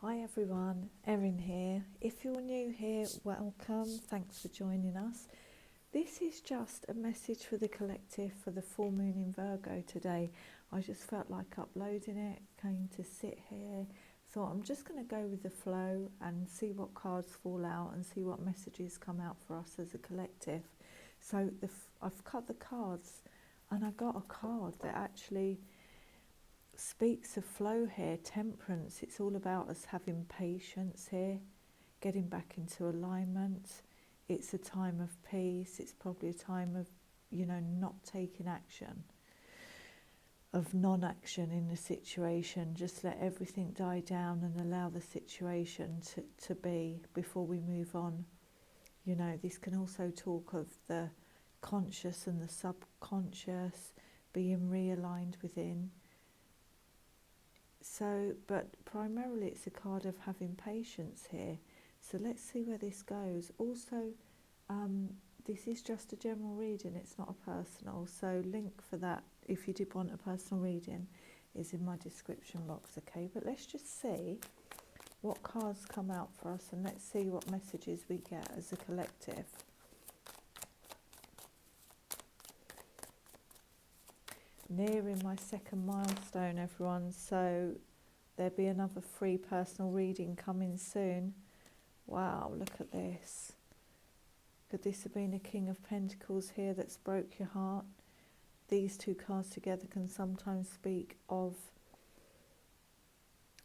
Hi everyone, Erin here. If you're new here, welcome. Thanks for joining us. This is just a message for the collective for the full moon in Virgo today. I just felt like uploading it, came to sit here, thought I'm just going to go with the flow and see what cards fall out and see what messages come out for us as a collective. So I've cut the cards and I got a card that actually speaks of flow here, temperance. It's all about us having patience here, getting back into alignment. It's a time of peace. It's probably a time of, not taking action, of non-action in the situation. Just let everything die down and allow the situation to be before we move on. This can also talk of the conscious and the subconscious being realigned within. So, but primarily it's a card of having patience here. So let's see where this goes. Also, this is just a general reading, it's not a personal. So link for that, if you did want a personal reading, is in my description box, okay? But let's just see what cards come out for us and let's see what messages we get as a collective. Nearing my second milestone, everyone, so there'll be another free personal reading coming soon. Wow, look at this. Could this have been a King of Pentacles here that's broke your heart? These two cards together can sometimes speak of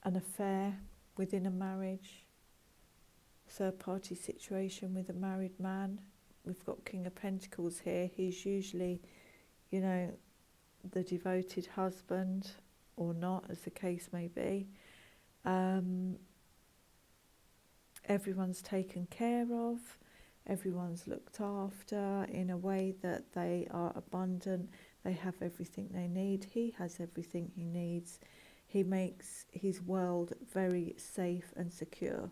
an affair within a marriage, third-party situation with a married man. We've got King of Pentacles here. He's usually, the devoted husband or not, as the case may be. Everyone's taken care of, everyone's looked after in a way that they are abundant, they have everything they need, he has everything he needs, he makes his world very safe and secure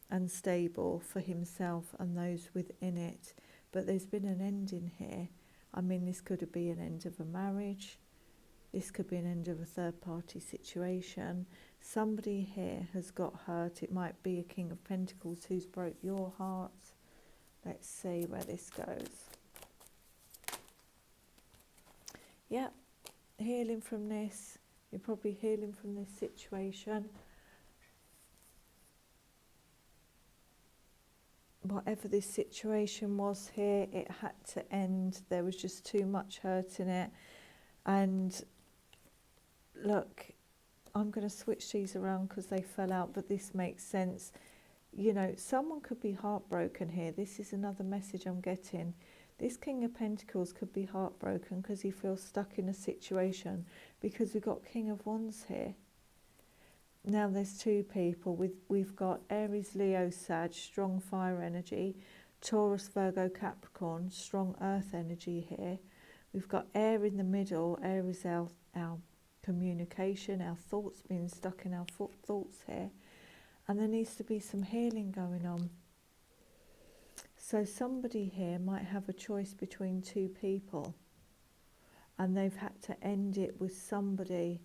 and stable for himself and those within it. But there's been an ending here. I mean, this could be an end of a marriage. This could be an end of a third-party situation. Somebody here has got hurt. It might be a King of Pentacles who's broke your heart. Let's see where this goes. Yep, healing from this. You're probably healing from this situation. Whatever this situation was here, it had to end. There was just too much hurt in it. And look, I'm going to switch these around because they fell out, but this makes sense. Someone could be heartbroken here. This is another message I'm getting. This King of Pentacles could be heartbroken because he feels stuck in a situation, because we've got King of Wands here. Now there's two people. We've got Aries, Leo, Sag, strong fire energy. Taurus, Virgo, Capricorn, strong earth energy here. We've got air in the middle. Air is our communication, our thoughts, being stuck in our thoughts here. And there needs to be some healing going on. So somebody here might have a choice between two people, and they've had to end it with somebody.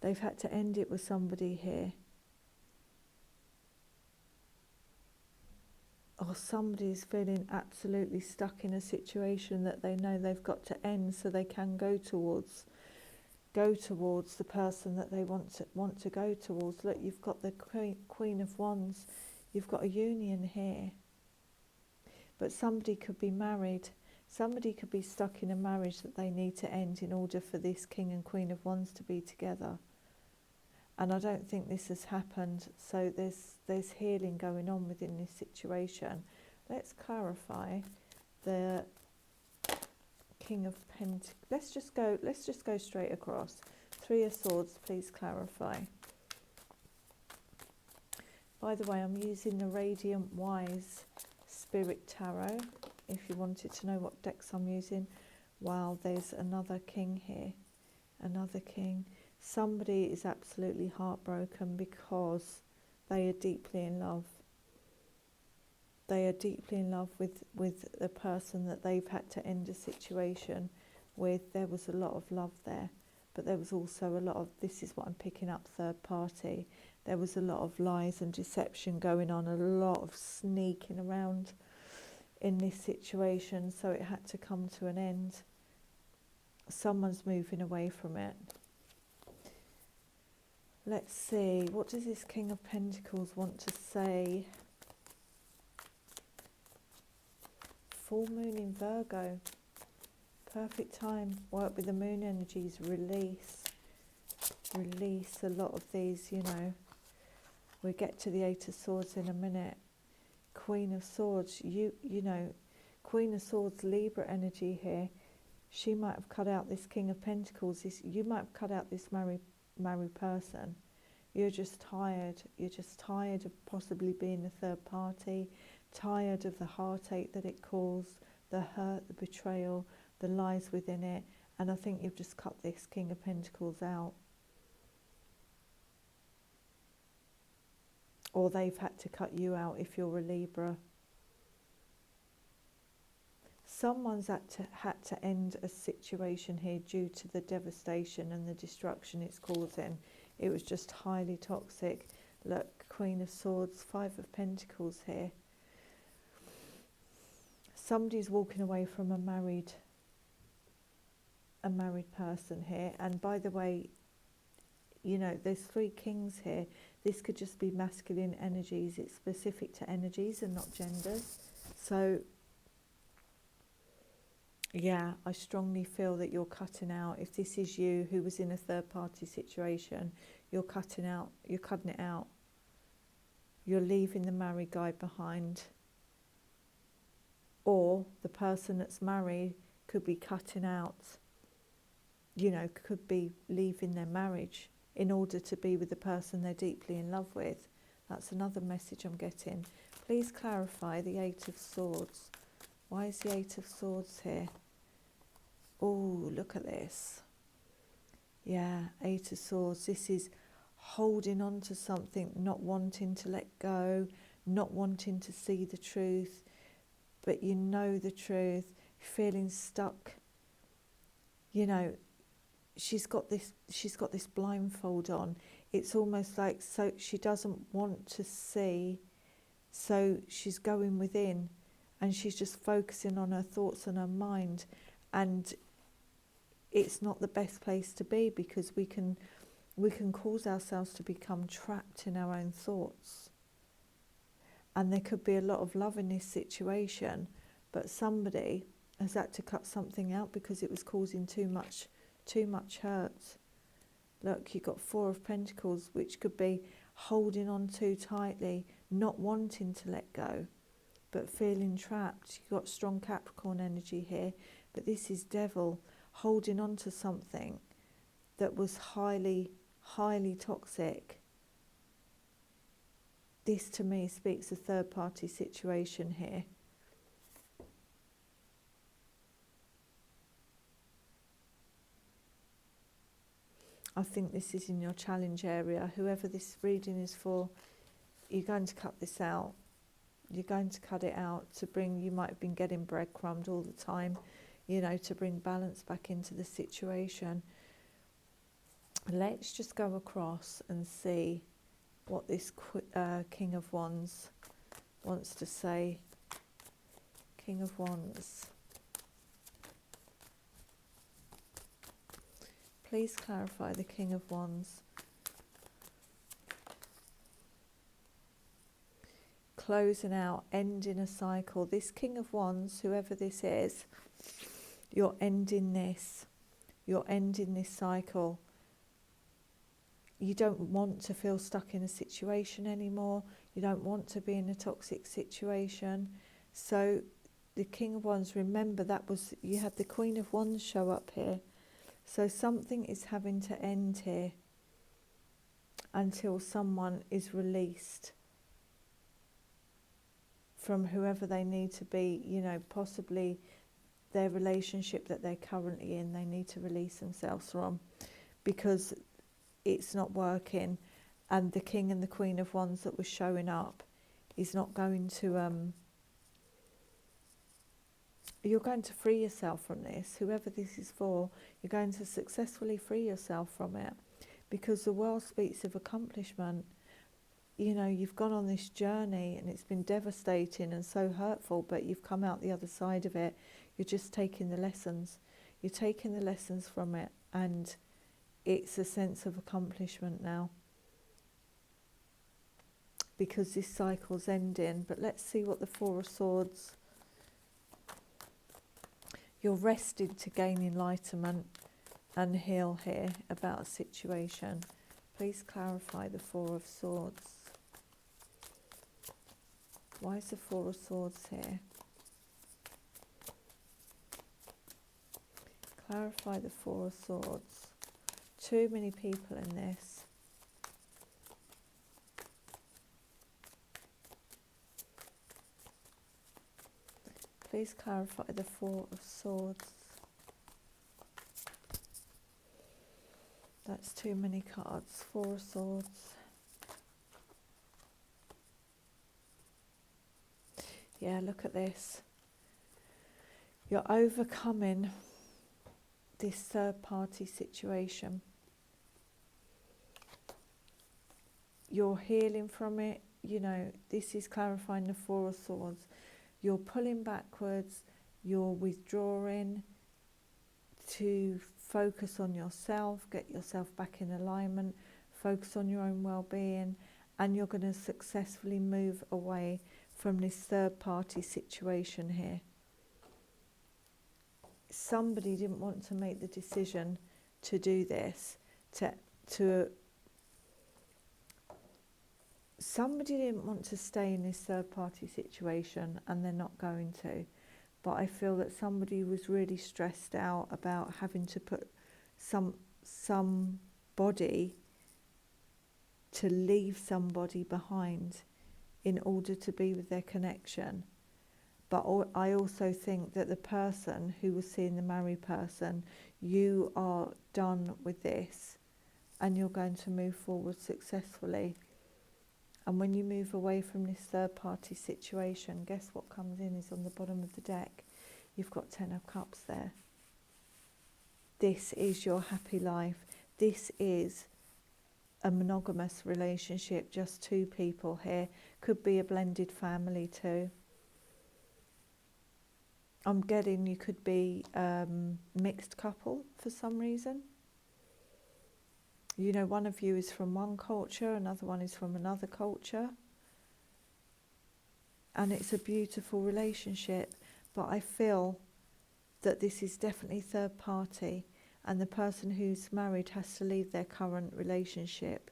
They've had to end it with somebody here. Or somebody's feeling absolutely stuck in a situation that they know they've got to end so they can go towards the person that they want to go towards. Look, you've got the Queen of Wands. You've got a union here. But somebody could be married. Somebody could be stuck in a marriage that they need to end in order for this King and Queen of Wands to be together. And I don't think this has happened, so there's healing going on within this situation. Let's clarify the King of Pentacles. Let's just go straight across. Three of Swords, please clarify. By the way, I'm using the Radiant Wise Spirit Tarot, if you wanted to know what decks I'm using. Wow, there's another king here. Another king. Somebody is absolutely heartbroken because they are deeply in love. They are deeply in love with the person that they've had to end a situation with. There was a lot of love there. but there was also a lot of, this is what I'm picking up, third party. There was a lot of lies and deception going on, a lot of sneaking around in this situation, so it had to come to an end. Someone's moving away from it. Let's see, what does this King of Pentacles want to say? Full moon in Virgo. Perfect time. Work with the moon energies. Release. Release a lot of these, you know. We'll get to the Eight of Swords in a minute. Queen of Swords. You know, Queen of Swords, Libra energy here. She might have cut out this King of Pentacles. You might have cut out this married person. You're just tired. You're just tired of possibly being a third party. Tired of the heartache that it caused, the hurt, the betrayal, the lies within it. And I think you've just cut this King of Pentacles out. Or they've had to cut you out if you're a Libra. Someone's had to end a situation here due to the devastation and the destruction it's causing. It was just highly toxic. Look, Queen of Swords, Five of Pentacles here. Somebody's walking away from a married person here. And by the way, you know, there's three kings here. This could just be masculine energies. It's specific to energies and not genders. So yeah, I strongly feel that you're cutting out. If this is you who was in a third party situation, you're cutting it out. You're leaving the married guy behind. Or the person that's married could be cutting out, you know, could be leaving their marriage in order to be with the person they're deeply in love with. That's another message I'm getting. Please clarify the Eight of Swords. Why is the Eight of Swords here? Oh, look at this. Yeah, Eight of Swords. This is holding on to something, not wanting to let go, not wanting to see the truth, but you know the truth, feeling stuck. You know, she's got this blindfold on. It's almost like, so she doesn't want to see, so she's going within and she's just focusing on her thoughts and her mind. And it's not the best place to be, because we can cause ourselves to become trapped in our own thoughts. And there could be a lot of love in this situation, but somebody has had to cut something out because it was causing too much hurt. Look, you've got Four of Pentacles, which could be holding on too tightly, not wanting to let go, but feeling trapped. You've got strong Capricorn energy here, but this is Devil, holding on to something that was highly, highly toxic. This to me speaks a third party situation here. I think this is in your challenge area. Whoever this reading is for, you're going to cut this out. You're going to cut it out to bring, you might have been getting breadcrumbed all the time, you know, to bring balance back into the situation. Let's just go across and see what this King of Wands wants to say. King of Wands. Please clarify the King of Wands. Closing out, ending a cycle. This King of Wands, whoever this is, you're ending this. You're ending this cycle. You don't want to feel stuck in a situation anymore. You don't want to be in a toxic situation. So the King of Wands, remember that was, you had the Queen of Wands show up here. So something is having to end here until someone is released from whoever they need to be, you know, possibly their relationship that they're currently in, they need to release themselves from, because it's not working. And the King and the Queen of Wands that was showing up is not going to you're going to free yourself from this. Whoever this is for, you're going to successfully free yourself from it, because the world speaks of accomplishment. You know, you've gone on this journey and it's been devastating and so hurtful, but you've come out the other side of it. You're just taking the lessons. You're taking the lessons from it, and it's a sense of accomplishment now, because this cycle's ending. But let's see what the Four of Swords. You're rested to gain enlightenment and heal here about a situation. Please clarify the Four of Swords. Why is the Four of Swords here? Clarify the Four of Swords. Too many people in this. Please clarify the Four of Swords. That's too many cards. Four of Swords. Yeah, look at this. You're overcoming this third-party situation. You're healing from it. You know, this is clarifying the Four of Swords. You're pulling backwards. You're withdrawing to focus on yourself, get yourself back in alignment, focus on your own well-being, and you're going to successfully move away from this third-party situation here. Somebody didn't want to make the decision to do this, somebody didn't want to stay in this third-party situation, and they're not going to. But I feel that somebody was really stressed out about having to put somebody to leave somebody behind in order to be with their connection. But I also think that the person who was seeing the married person, you are done with this and you're going to move forward successfully. And when you move away from this third-party situation, guess what comes in is on the bottom of the deck. You've got 10 of Cups there. This is your happy life. This is a monogamous relationship, just two people here. Could be a blended family too. I'm getting you could be mixed couple for some reason. You know, one of you is from one culture, another one is from another culture. And it's a beautiful relationship. But I feel that this is definitely third party, and the person who's married has to leave their current relationship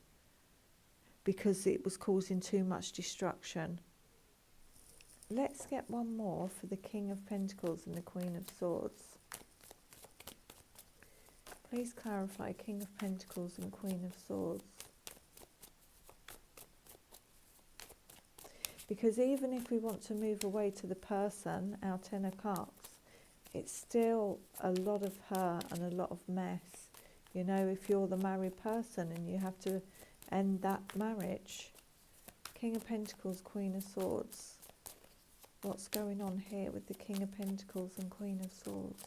because it was causing too much destruction. Let's get one more for the King of Pentacles and the Queen of Swords. Please clarify King of Pentacles and Queen of Swords. Because even if we want to move away to the person, our 10 of Cups, it's still a lot of hurt and a lot of mess. You know, if you're the married person and you have to end that marriage. King of Pentacles, Queen of Swords. What's going on here with the King of Pentacles and Queen of Swords?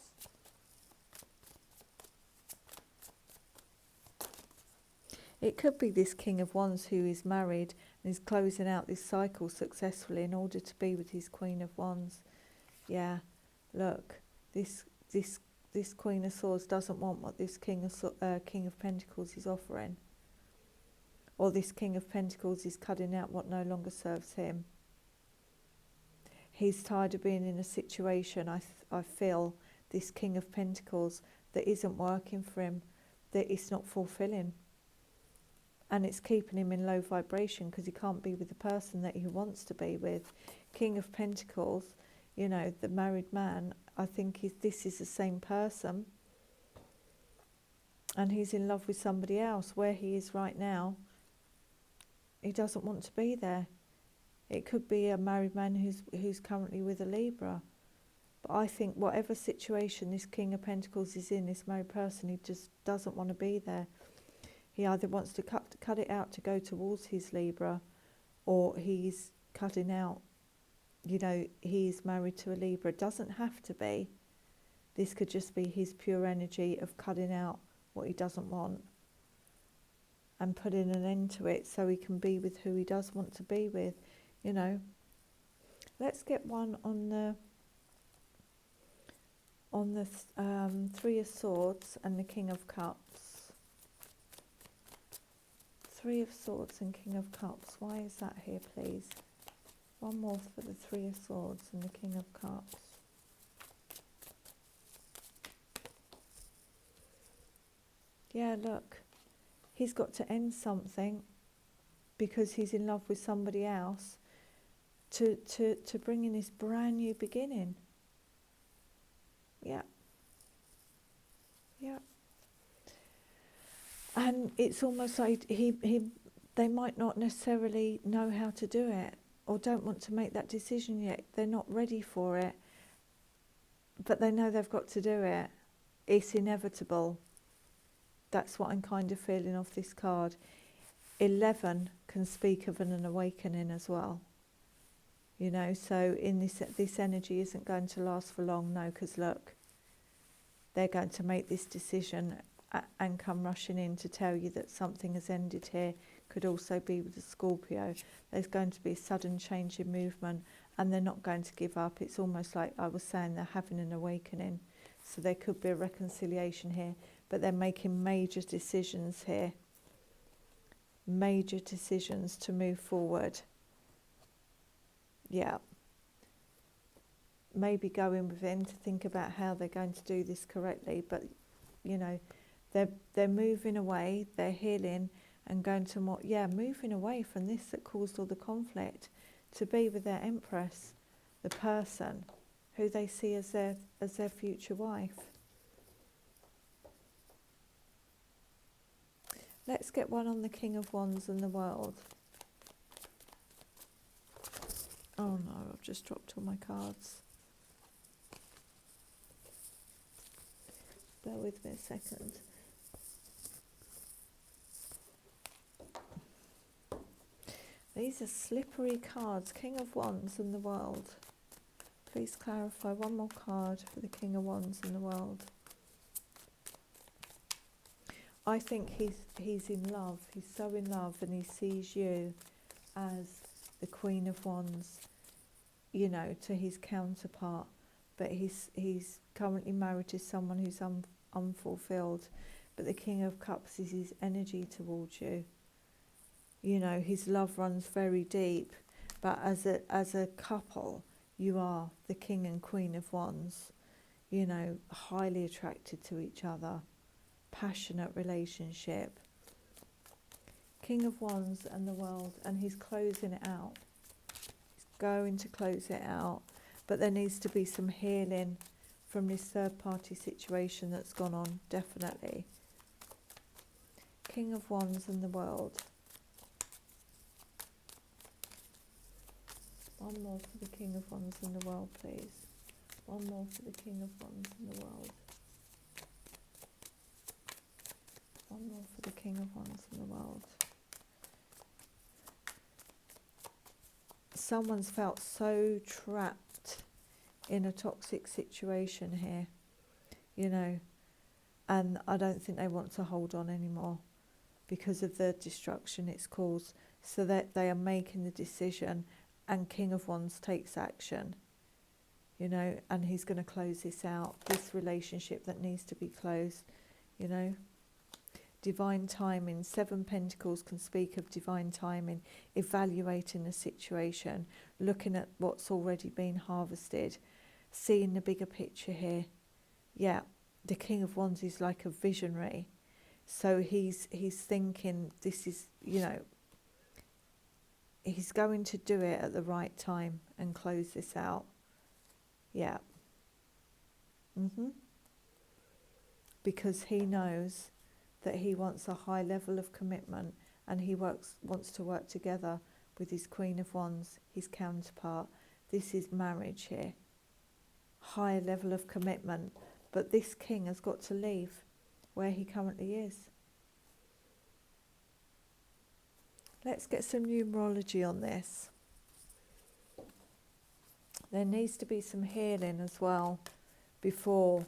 It could be this King of Wands who is married and is closing out this cycle successfully in order to be with his Queen of Wands. Yeah, look, this Queen of Swords doesn't want what this King of Pentacles is offering. Or this King of Pentacles is cutting out what no longer serves him. He's tired of being in a situation, I feel, this King of Pentacles, that isn't working for him, that it's not fulfilling. And it's keeping him in low vibration because he can't be with the person that he wants to be with. King of Pentacles, you know, the married man, I think this is the same person. And he's in love with somebody else. Where he is right now, he doesn't want to be there. It could be a married man who's currently with a Libra. But I think whatever situation this King of Pentacles is in, this married person, he just doesn't want to be there. He either wants to cut it out to go towards his Libra, or he's cutting out you know, he's married to a Libra. It doesn't have to be. This could just be his pure energy of cutting out what he doesn't want and putting an end to it so he can be with who he does want to be with, you know. Let's get one on the Three of Swords and the King of Cups. Three of Swords and King of Cups. Why is that here, please? One more for the Three of Swords and the King of Cups. Yeah, look. He's got to end something because he's in love with somebody else to bring in this brand new beginning. Yeah. Yeah. And it's almost like they might not necessarily know how to do it or don't want to make that decision yet. They're not ready for it, but they know they've got to do it. It's inevitable. That's what I'm kind of feeling off this card. 11 can speak of an awakening as well. You know, so in this energy isn't going to last for long, no, because look, they're going to make this decision and come rushing in to tell you that something has ended here. Could also be with the Scorpio. There's going to be a sudden change in movement and they're not going to give up. It's almost like I was saying, they're having an awakening. So there could be a reconciliation here, but they're making major decisions here. Major decisions to move forward. Yeah. Maybe go in within to think about how they're going to do this correctly, but you know, they're moving away, they're healing and going to more, moving away from this that caused all the conflict to be with their Empress, the person who they see as their future wife. Let's get one on the King of Wands and the World. Oh no, I've just dropped all my cards. Bear with me a second. These are slippery cards. King of Wands and the World. Please clarify one more card for the King of Wands and the World. I think he's in love. He's so in love and he sees you as the Queen of Wands, you know, to his counterpart. But he's currently married to someone who's unfulfilled. But the King of Cups is his energy towards you. You know, his love runs very deep. But as a couple, you are the King and Queen of Wands. You know, highly attracted to each other. Passionate relationship. King of Wands and the World, and he's closing it out. He's going to close it out. But there needs to be some healing from this third-party situation that's gone on, definitely. King of Wands and the World. One more for the King of Wands and the World, please. One more for the King of Wands and the World. One more for the King of Wands and the World. Someone's felt so trapped in a toxic situation here, you know, and I don't think they want to hold on anymore because of the destruction it's caused. So that they are making the decision, and King of Wands takes action, you know, and he's going to close this out, this relationship that needs to be closed, you know. Divine timing. 7 Pentacles can speak of divine timing, evaluating the situation, looking at what's already been harvested, seeing the bigger picture here. Yeah, the King of Wands is like a visionary. So he's thinking this is, you know, he's going to do it at the right time and close this out. Yeah. Because he knows that he wants a high level of commitment, and he wants to work together with his Queen of Wands, his counterpart. This is marriage here. High level of commitment. But this king has got to leave where he currently is. Let's get some numerology on this. There needs to be some healing as well before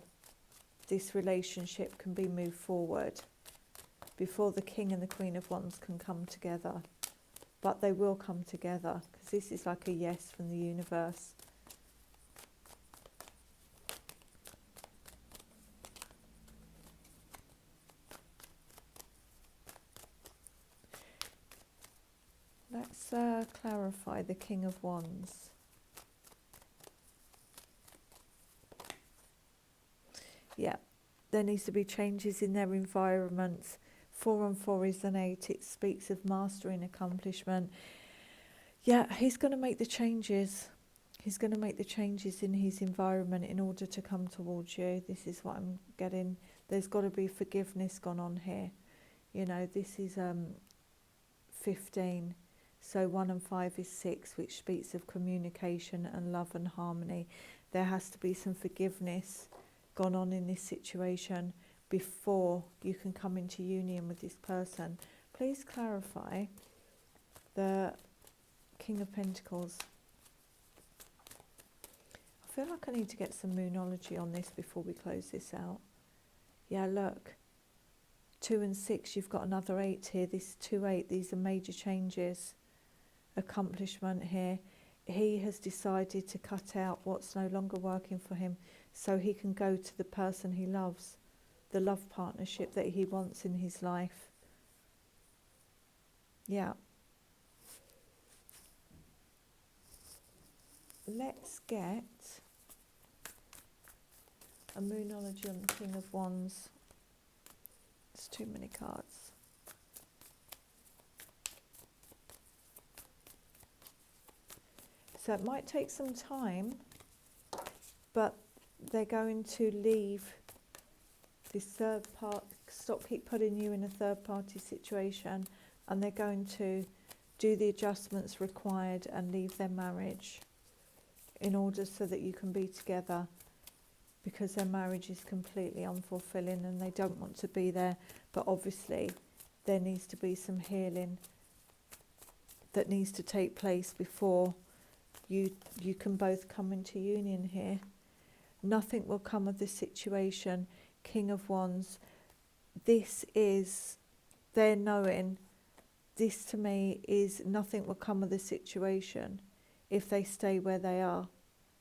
this relationship can be moved forward, before the King and the Queen of Wands can come together. But they will come together, because this is like a yes from the universe. Let's clarify the King of Wands. Yeah, there needs to be changes in their environment. 4 and 4 is an 8. It speaks of mastery and accomplishment. Yeah, he's going to make the changes. He's going to make the changes in his environment in order to come towards you. This is what I'm getting. There's got to be forgiveness gone on here. You know, this is 15. So 1 and 5 is 6, which speaks of communication and love and harmony. There has to be some forgiveness gone on in this situation before you can come into union with this person. Please clarify the King of Pentacles. I feel like I need to get some moonology on this before we close this out. Yeah, look. 2 and 6, you've got another 8 here. This 2, 8, these are major changes. Accomplishment here. He has decided to cut out what's no longer working for him so he can go to the person he loves, the love partnership that he wants in his life. Yeah. Let's get a moonology on the King of Wands. It's too many cards. So it might take some time, but they're going to leave this third part, keep putting you in a third party situation, and they're going to do the adjustments required and leave their marriage in order so that you can be together, because their marriage is completely unfulfilling and they don't want to be there. But obviously there needs to be some healing that needs to take place before you can both come into union here. Nothing will come of this situation. King of Wands, this is, they're knowing, this to me is nothing will come of the situation if they stay where they are.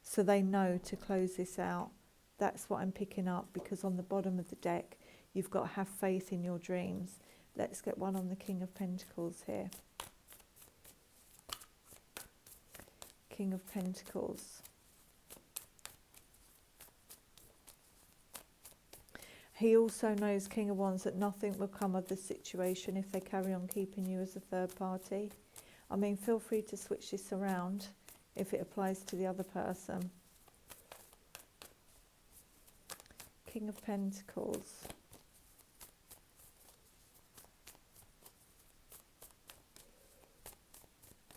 So they know to close this out. That's what I'm picking up, because on the bottom of the deck, you've got to have faith in your dreams. Let's get one on the King of Pentacles here. King of Pentacles. He also knows, King of Wands, that nothing will come of the situation if they carry on keeping you as a third party. I mean, feel free to switch this around if it applies to the other person. King of Pentacles.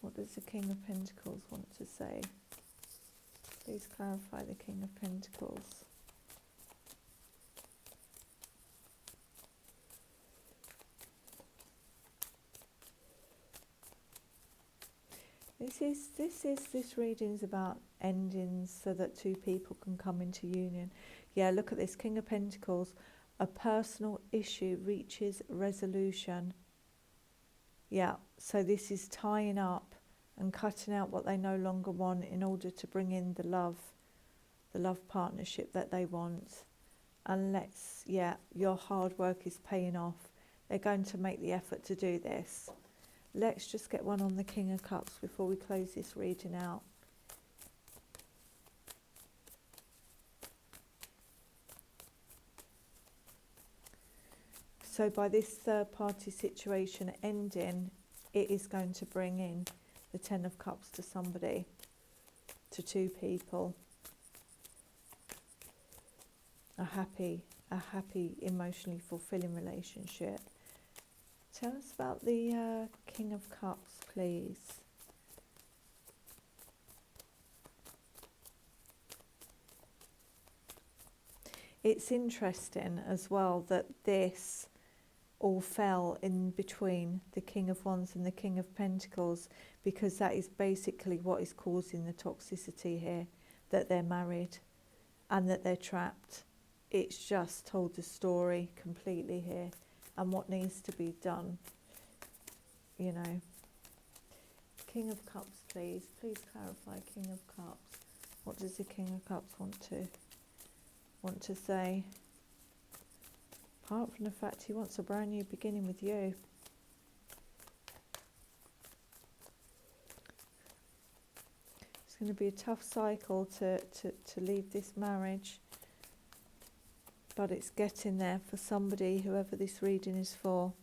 What does the King of Pentacles want to say? Please clarify the King of Pentacles. This reading's about endings so that two people can come into union. Yeah, look at this, King of Pentacles. A personal issue reaches resolution. Yeah, so this is tying up and cutting out what they no longer want in order to bring in the love partnership that they want. And your hard work is paying off. They're going to make the effort to do this. Let's just get one on the King of Cups before we close this reading out. So by this third party situation ending, it is going to bring in the 10 of Cups to somebody, to two people. A happy, emotionally fulfilling relationship. Tell us about the King of Cups, please. It's interesting as well that this all fell in between the King of Wands and the King of Pentacles, because that is basically what is causing the toxicity here. that they're married and that they're trapped. It's just told the story completely here and what needs to be done, you know. King of Cups, please. Please clarify, King of Cups. What does the King of Cups want to say? Apart from the fact he wants a brand new beginning with you. It's going to be a tough cycle to leave this marriage. But it's getting there for somebody, whoever this reading is for.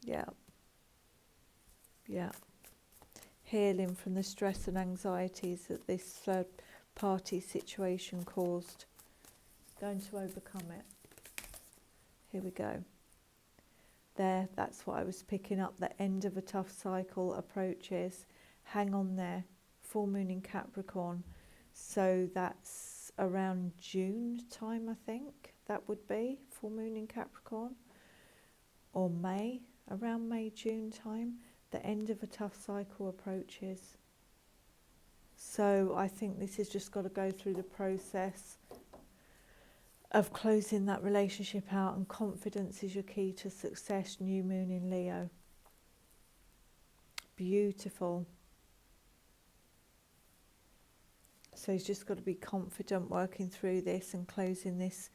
Yeah. Yeah. Healing from the stress and anxieties that this third party situation caused. Going to overcome it. Here we go. There, that's what I was picking up. The end of a tough cycle approaches. Hang on there. Full moon in Capricorn. So that's around June time, I think. That would be full moon in Capricorn. Or May, around May, June time. The end of a tough cycle approaches. So I think this has just got to go through the process of closing that relationship out, and confidence is your key to success. New moon in Leo. Beautiful. So he's just got to be confident working through this and closing this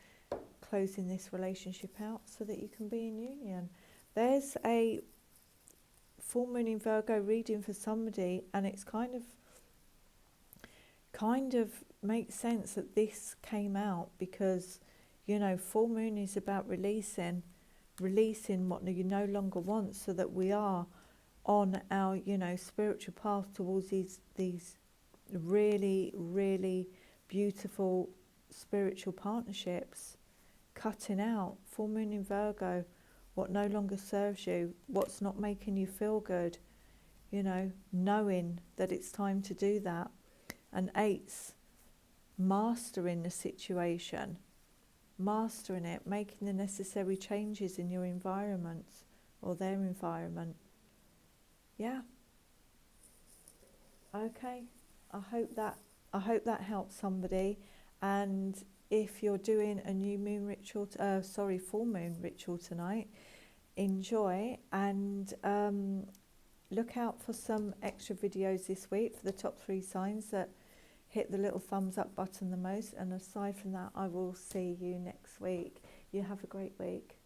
relationship out so that you can be in union. There's a full moon in Virgo reading for somebody, and it's kind of makes sense that this came out because, you know, full moon is about releasing what you no longer want, so that we are on our, you know, spiritual path towards these really, really beautiful spiritual partnerships. Cutting out, full moon in Virgo, what no longer serves you, what's not making you feel good, you know, knowing that it's time to do that. And eights, mastering the situation, mastering it, making the necessary changes in your environment or their environment. Yeah. Okay. I hope that helps somebody. And if you're doing a new moon ritual, full moon ritual tonight, enjoy, and look out for some extra videos this week for the top 3 signs that hit the little thumbs up button the most. And aside from that, I will see you next week. You have a great week.